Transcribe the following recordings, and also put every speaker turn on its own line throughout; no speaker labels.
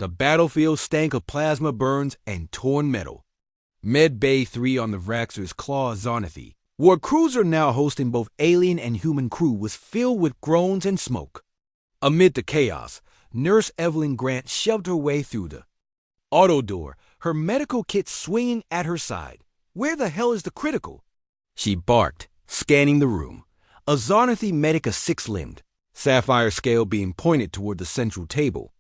The battlefield stank of plasma burns and torn metal. Med Bay 3 on the Vraxxer's Claw Zarnathi, where cruiser now hosting both alien and human crew, was filled with groans and smoke. Amid the chaos, Nurse Evelyn Grant shoved her way through the auto door, her medical kit swinging at her side. "Where the hell is the critical?" she barked, scanning the room. A Zarnathi medic, a six-limbed, sapphire scale being pointed toward the central table.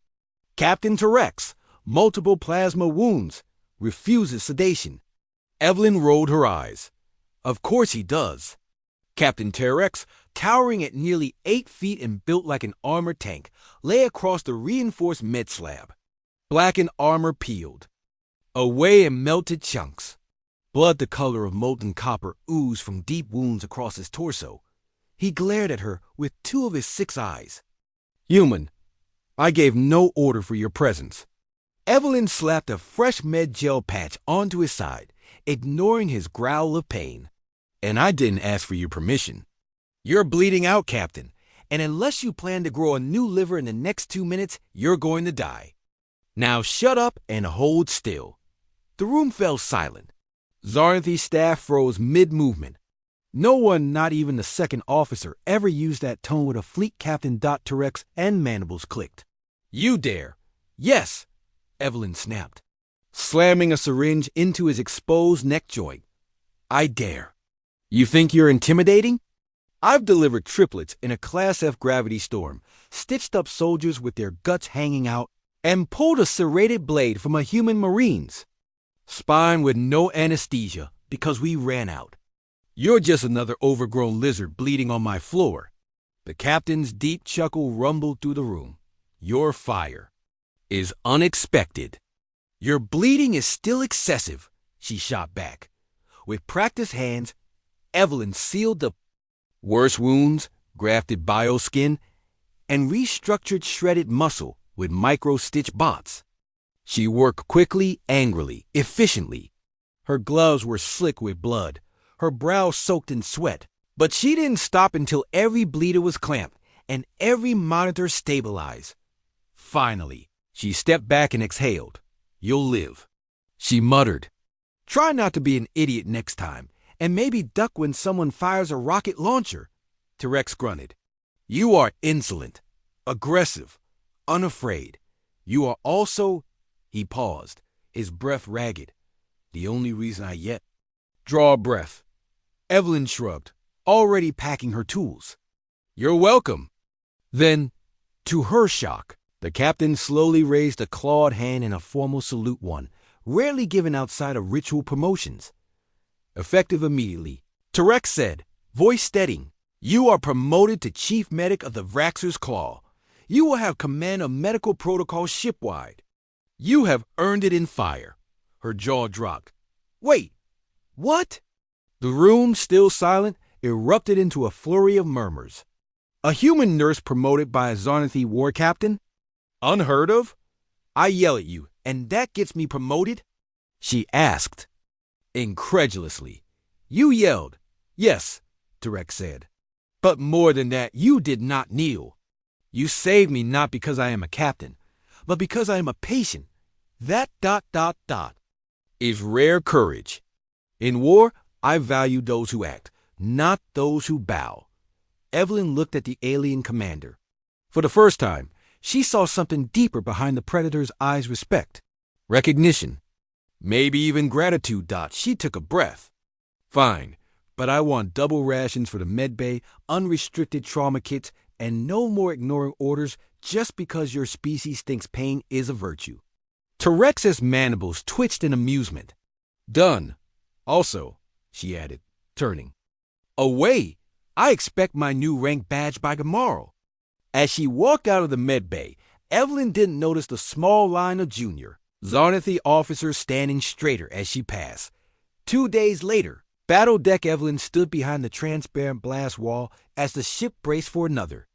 "Captain Terex, multiple plasma wounds, refuses sedation." Evelyn rolled her eyes. "Of course he does." Captain Terex, towering at nearly 8 feet and built like an armored tank, lay across the reinforced med slab. Blackened armor peeled away in melted chunks. Blood the color of molten copper oozed from deep wounds across his torso. He glared at her with 2 of his 6 eyes. "Human, I gave no order for your presence." Evelyn slapped a fresh med gel patch onto his side, ignoring his growl of pain. "And I didn't ask for your permission. You're bleeding out, Captain, and unless you plan to grow a new liver in the next 2 minutes, you're going to die. Now shut up and hold still." The room fell silent. Zarnathi's staff froze mid-movement. No one, not even the second officer, ever used that tone with a fleet captain. Terex and mandibles clicked. "You dare?" "Yes," Evelyn snapped, slamming a syringe into his exposed neck joint. "I dare." "You think you're intimidating?" "I've delivered triplets in a Class F gravity storm, stitched up soldiers with their guts hanging out, and pulled a serrated blade from a human Marine's spine with no anesthesia because we ran out. You're just another overgrown lizard bleeding on my floor." The captain's deep chuckle rumbled through the room. "Your fire is unexpected." "Your bleeding is still excessive," she shot back. With practiced hands, Evelyn sealed the worse wounds, grafted bioskin, and restructured shredded muscle with micro-stitch bots. She worked quickly, angrily, efficiently. Her gloves were slick with blood, her brow soaked in sweat. But she didn't stop until every bleeder was clamped and every monitor stabilized. Finally, she stepped back and exhaled. "You'll live," she muttered. "Try not to be an idiot next time, and maybe duck when someone fires a rocket launcher," Terex grunted. "You are insolent, aggressive, unafraid. You are also—" He paused, his breath ragged. "The only reason I yet—" "Draw a breath." Evelyn shrugged, already packing her tools. "You're welcome." Then, to her shock, the captain slowly raised a clawed hand in a formal salute, one rarely given outside of ritual promotions. Effective immediately, Terex said, voice steadying, "You are promoted to Chief Medic of the Vraxxer's Claw. You will have command of medical protocol shipwide. You have earned it in fire." Her jaw dropped. "Wait, what?" The room, still silent, erupted into a flurry of murmurs. "A human nurse promoted by a Zarnathi war captain? Unheard of? I yell at you, and that gets me promoted?" she asked, incredulously. "You yelled." "Yes," Terex said. "But more than that, you did not kneel. You saved me not because I am a captain, but because I am a patient. That ... is rare courage. In war, I value those who act, not those who bow." Evelyn looked at the alien commander. For the first time, she saw something deeper behind the Predator's eyes: respect, recognition, maybe even gratitude. She took a breath. "Fine, but I want double rations for the med bay, unrestricted trauma kits, and no more ignoring orders just because your species thinks pain is a virtue." Terex's mandibles twitched in amusement. "Done. Also," she added, turning, "away. I expect my new rank badge by tomorrow." As she walked out of the med bay, Evelyn didn't notice the small line of junior Zarnathi officers standing straighter as she passed. 2 days later, Battle Deck Evelyn stood behind the transparent blast wall as the ship braced for another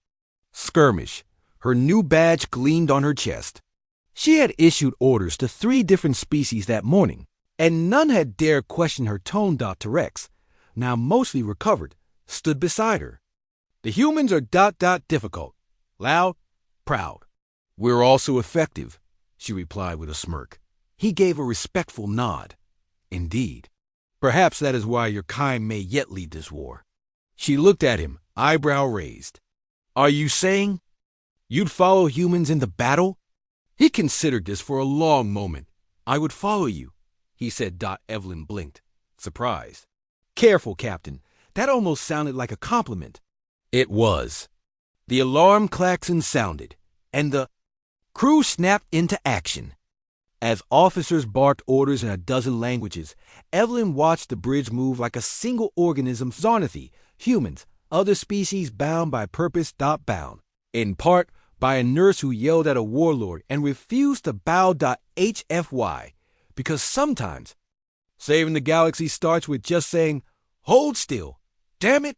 skirmish. Her new badge gleamed on her chest. She had issued orders to 3 different species that morning, and none had dared question her tone. Terex, now mostly recovered, stood beside her. "The humans are ... difficult, loud, proud. We're also effective," she replied with a smirk. He gave a respectful nod. Indeed. Perhaps that is why your kind may yet lead this war. She looked at him, eyebrow raised. Are you saying you'd follow humans in the battle? He considered this for a long moment. I would follow you, he said. Evelyn blinked, surprised. Careful, Captain. That almost sounded like a compliment. It was. The alarm klaxon sounded, and the crew snapped into action. As officers barked orders in a dozen languages, Evelyn watched the bridge move like a single organism. Zonathy, humans, other species bound by purpose. Bound, in part, by a nurse who yelled at a warlord and refused to bow. HFY, because sometimes saving the galaxy starts with just saying, hold still, damn it.